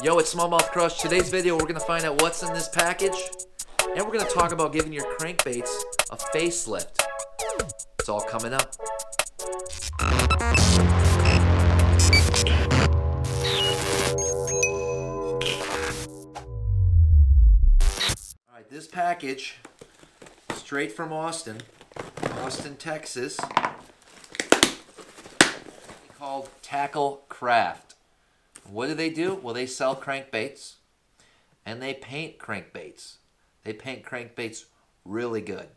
Yo, it's SmallmouthCrush. Today's video, we're going to find out what's in this package, and we're going to talk about giving your crankbaits a facelift. It's all coming up. Alright, this package, straight from Austin, Texas, called Tackle Craft. What do? Well, they sell crankbaits, and they paint crankbaits. They paint crankbaits really good.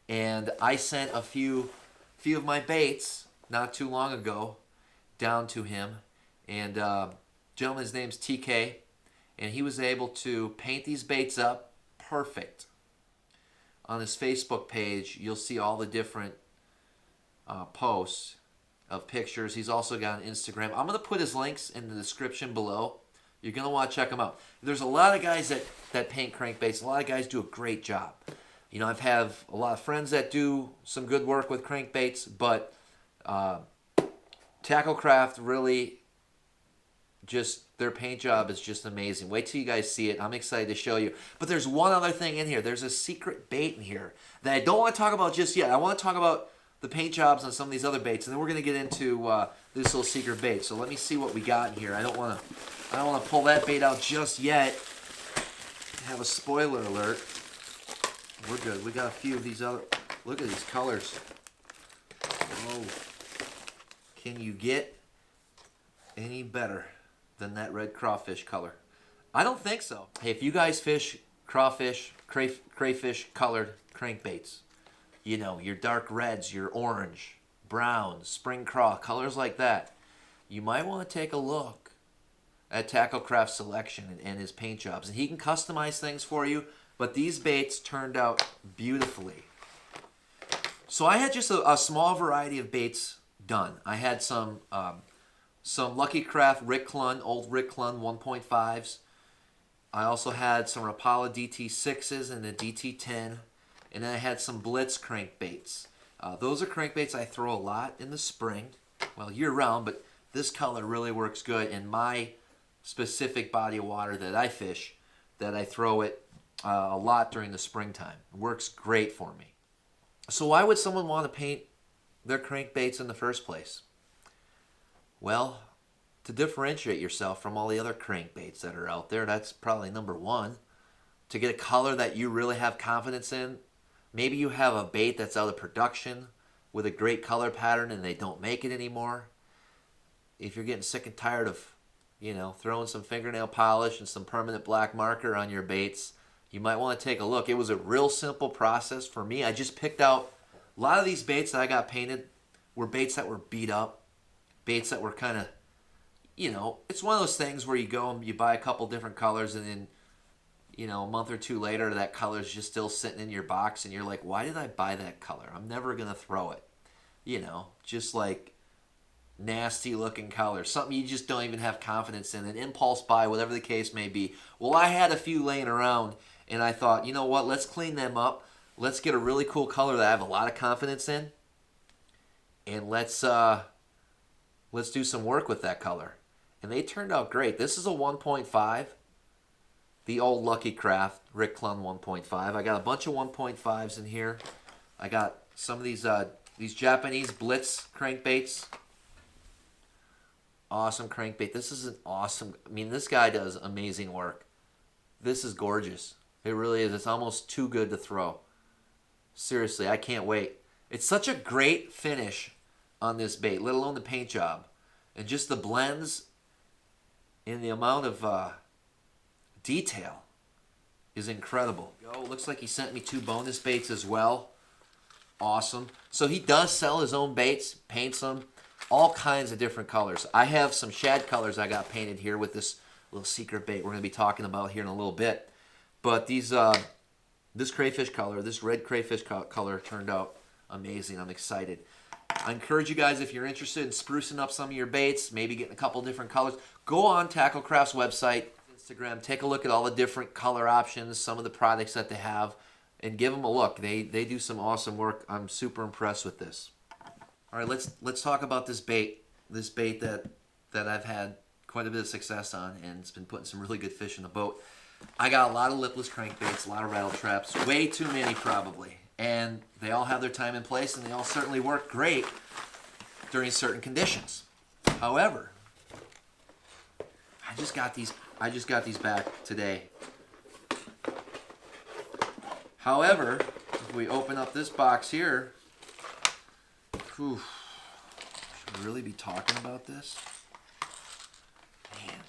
And I sent a few of my baits not too long ago down to him, and gentleman's name's TK, and he was able to paint these baits up perfect. On his Facebook page, you'll see all the different posts of pictures. He's also got an Instagram. I'm going to put his links in the description below. You're going to want to check him out. There's a lot of guys that paint crankbaits. A lot of guys do a great job. You know, I've had a lot of friends that do some good work with crankbaits, but Tackle Craft really just, their paint job is just amazing. Wait till you guys see it. I'm excited to show you. But there's one other thing in here. There's a secret bait in here that I don't want to talk about just yet. I want to talk about the paint jobs on some of these other baits, and then we're going to get into this little secret bait. So let me see what we got in here. I don't want to pull that bait out just yet. Have a spoiler alert. We're good. We got a few of these other. Look at these colors. Oh, can you get any better than that red crawfish color? I don't think so. Hey, if you guys fish crawfish, crayfish colored crankbaits, you know, your dark reds, your orange, browns, spring craw, colors like that, you might want to take a look at Tackle Craft's selection and his paint jobs. And he can customize things for you, but these baits turned out beautifully. So I had just a small variety of baits done. I had some Lucky Craft Rick Clun, old Rick Clun 1.5s. I also had some Rapala DT6s and a DT10. And then I had some Blitz crankbaits. Those are crankbaits I throw a lot in the spring, well, year-round, but this color really works good in my specific body of water that I fish, that I throw it a lot during the springtime. It works great for me. So why would someone want to paint their crankbaits in the first place? Well, to differentiate yourself from all the other crankbaits that are out there, that's probably number one. To get a color that you really have confidence in. Maybe you have a bait that's out of production with a great color pattern and they don't make it anymore. If you're getting sick and tired of, you know, throwing some fingernail polish and some permanent black marker on your baits, you might want to take a look. It was a real simple process for me. I just picked out a lot of these baits that I got painted were baits that were beat up, baits that were kind of, you know, it's one of those things where you go and you buy a couple different colors and then, you know, a month or two later, that color is just still sitting in your box, and you're like, why did I buy that color? I'm never going to throw it. You know, just like nasty looking color. Something you just don't even have confidence in. An impulse buy, whatever the case may be. Well, I had a few laying around, and I thought, you know what, let's clean them up. Let's get a really cool color that I have a lot of confidence in, and let's do some work with that color. And they turned out great. This is a 1.5. The old Lucky Craft Rick Clun 1.5. I got a bunch of 1.5s in here. I got some of these Japanese Blitz crankbaits. Awesome crankbait. This is an awesome, I mean, this guy does amazing work. This is gorgeous. It really is. It's almost too good to throw. Seriously, I can't wait. It's such a great finish on this bait, let alone the paint job. And just the blends and the amount of detail is incredible. Oh, looks like he sent me 2 bonus baits as well. Awesome. So he does sell his own baits, paints them, all kinds of different colors. I have some shad colors I got painted here with this little secret bait we're going to be talking about here in a little bit. But these, this crayfish color, this red crayfish color turned out amazing. I'm excited. I encourage you guys, if you're interested in sprucing up some of your baits, maybe getting a couple different colors, go on Tackle Craft's website, Instagram, take a look at all the different color options, some of the products that they have, and give them a look. They do some awesome work. I'm super impressed with this. All right, let's talk about this bait that I've had quite a bit of success on, and it's been putting some really good fish in the boat. I got a lot of lipless crankbaits, a lot of rattle traps, way too many probably. And they all have their time and place, and they all certainly work great during certain conditions. However, I just got these back today. However, if we open up this box here, should we really be talking about this? Man,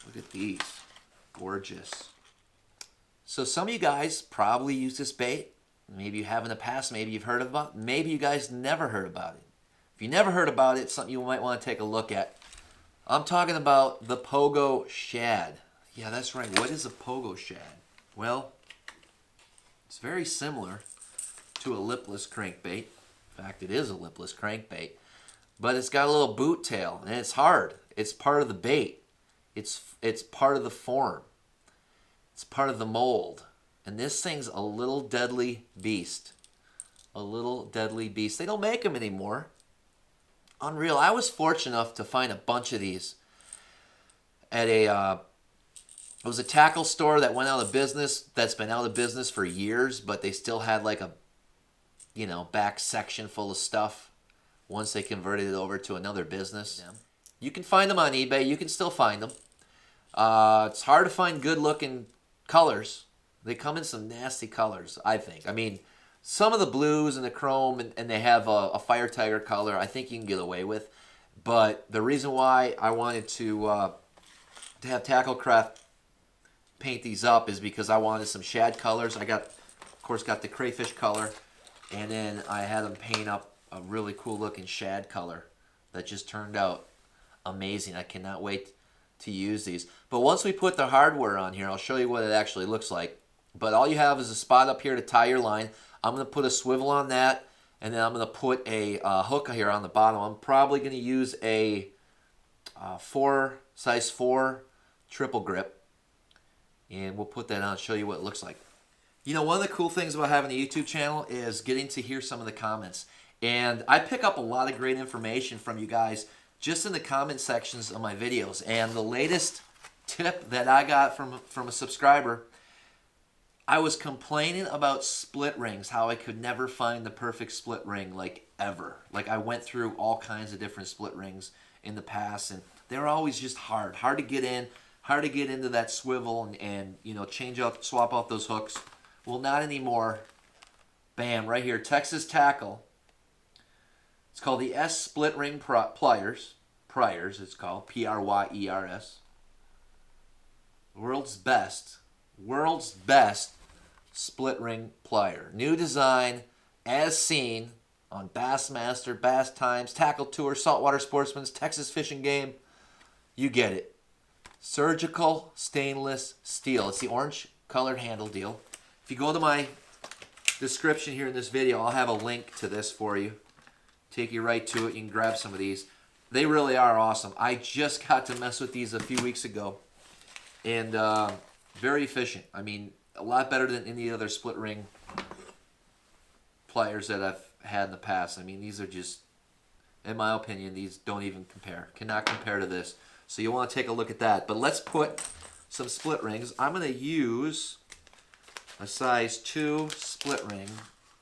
look at these. Gorgeous. So some of you guys probably use this bait. Maybe you have in the past, maybe you've heard about it, maybe you guys never heard about it. If you never heard about it, it's something you might want to take a look at. I'm talking about the pogo shad. Yeah, that's right. What is a pogo shad? Well, it's very similar to a lipless crankbait. In fact, it is a lipless crankbait. But it's got a little boot tail, and it's hard. It's part of the bait. It's part of the form. It's part of the mold. And this thing's a little deadly beast. A little deadly beast. They don't make them anymore. Unreal. I was fortunate enough to find a bunch of these at it was a tackle store that went out of business, that's been out of business for years, but they still had like a, back section full of stuff once they converted it over to another business. Yeah. You can find them on eBay. You can still find them. It's hard to find good-looking colors. They come in some nasty colors, I think. I mean, some of the blues and the chrome, and they have a fire tiger color, I think you can get away with. But the reason why I wanted to have Tacklecraft paint these up is because I wanted some shad colors. I got, of course, got the crayfish color, and then I had them paint up a really cool-looking shad color that just turned out amazing. I cannot wait to use these. But once we put the hardware on here, I'll show you what it actually looks like. But all you have is a spot up here to tie your line. I'm going to put a swivel on that, and then I'm going to put a hook here on the bottom. I'm probably going to use a size 4 triple grip, and we'll put that on and show you what it looks like. One of the cool things about having a YouTube channel is getting to hear some of the comments. And I pick up a lot of great information from you guys just in the comment sections of my videos. And the latest tip that I got from a subscriber, I was complaining about split rings, how I could never find the perfect split ring, like ever. Like I went through all kinds of different split rings in the past, and they were always just hard to get in, hard to get into that swivel and swap out those hooks. Well, not anymore. Bam, right here, Texas Tackle. It's called the S Split Ring Pliers. Pliers, it's called. P-R-Y-E-R-S. World's best split ring plier. New design, as seen on Bassmaster, Bass Times, Tackle Tour, Saltwater Sportsman's, Texas Fishing Game. You get it. Surgical stainless steel. It's the orange colored handle deal. If you go to my description here in this video, I'll have a link to this for you. Take you right to it. You can grab some of these. They really are awesome. I just got to mess with these a few weeks ago. And very efficient. I mean, a lot better than any other split ring pliers that I've had in the past. I mean, these are just, in my opinion, these don't even compare. Cannot compare to this. So you want to take a look at that. But let's put some split rings. I'm going to use a size 2 split ring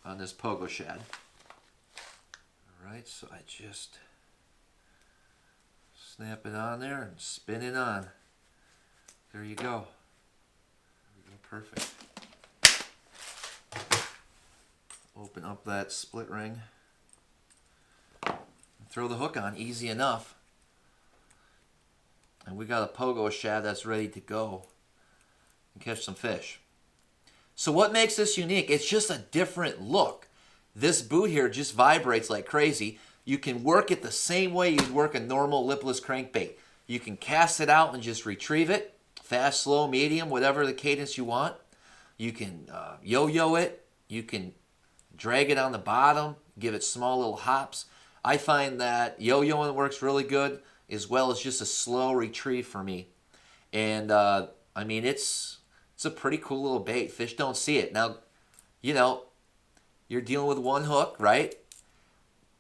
on this pogo shad. Alright, so I just snap it on there and spin it on. There you go. Perfect. Open up that split ring. Throw the hook on, easy enough. And we got a pogo shad that's ready to go and catch some fish. So what makes this unique? It's just a different look. This boot here just vibrates like crazy. You can work it the same way you'd work a normal lipless crankbait. You can cast it out and just retrieve it. Fast, slow, medium, whatever the cadence you want. You can yo-yo it. You can drag it on the bottom, give it small little hops. I find that yo-yoing works really good, as well as just a slow retrieve for me. And I mean, it's a pretty cool little bait. Fish don't see it. Now, you're dealing with one hook, right?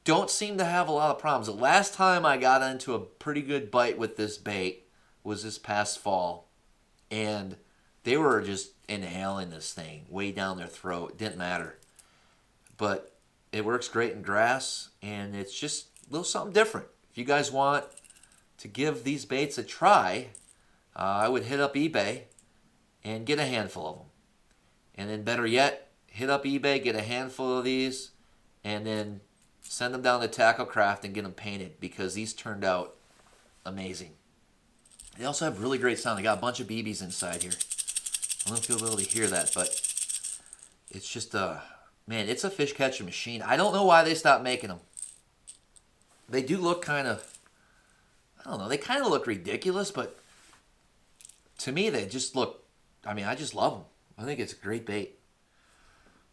don't seem to have a lot of problems. The last time I got into a pretty good bite with this bait was this past fall, and they were just inhaling this thing way down their throat. It didn't matter. But it works great in grass, and it's just a little something different. If you guys want to give these baits a try, I would hit up eBay and get a handful of them. And then better yet, hit up eBay, get a handful of these, and then send them down to Tacklecraft and get them painted, because these turned out amazing. They also have really great sound. They got a bunch of BBs inside here. I don't know if you'll be able to hear that, but it's just man, it's a fish catching machine. I don't know why they stopped making them. They do look kind of, I don't know, they kind of look ridiculous, but to me they just look, I mean, I just love them. I think it's a great bait.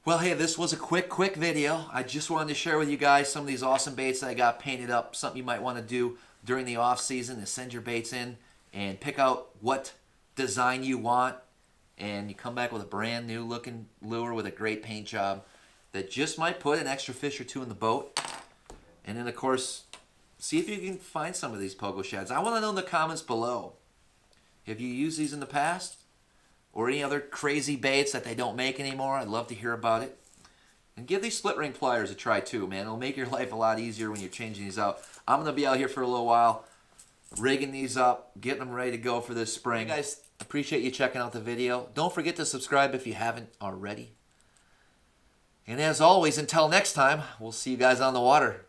Well, hey, this was a quick video. I just wanted to share with you guys some of these awesome baits that I got painted up. Something you might want to do during the off season is send your baits in and pick out what design you want, and you come back with a brand new looking lure with a great paint job that just might put an extra fish or two in the boat. And then, of course, see if you can find some of these pogo shads. I want to know in the comments below, have you used these in the past? Or any other crazy baits that they don't make anymore? I'd love to hear about it. And give these split ring pliers a try too, man. It'll make your life a lot easier when you're changing these out. I'm going to be out here for a little while, rigging these up, getting them ready to go for this spring. Hey guys, appreciate you checking out the video. Don't forget to subscribe if you haven't already. And as always, until next time, we'll see you guys on the water.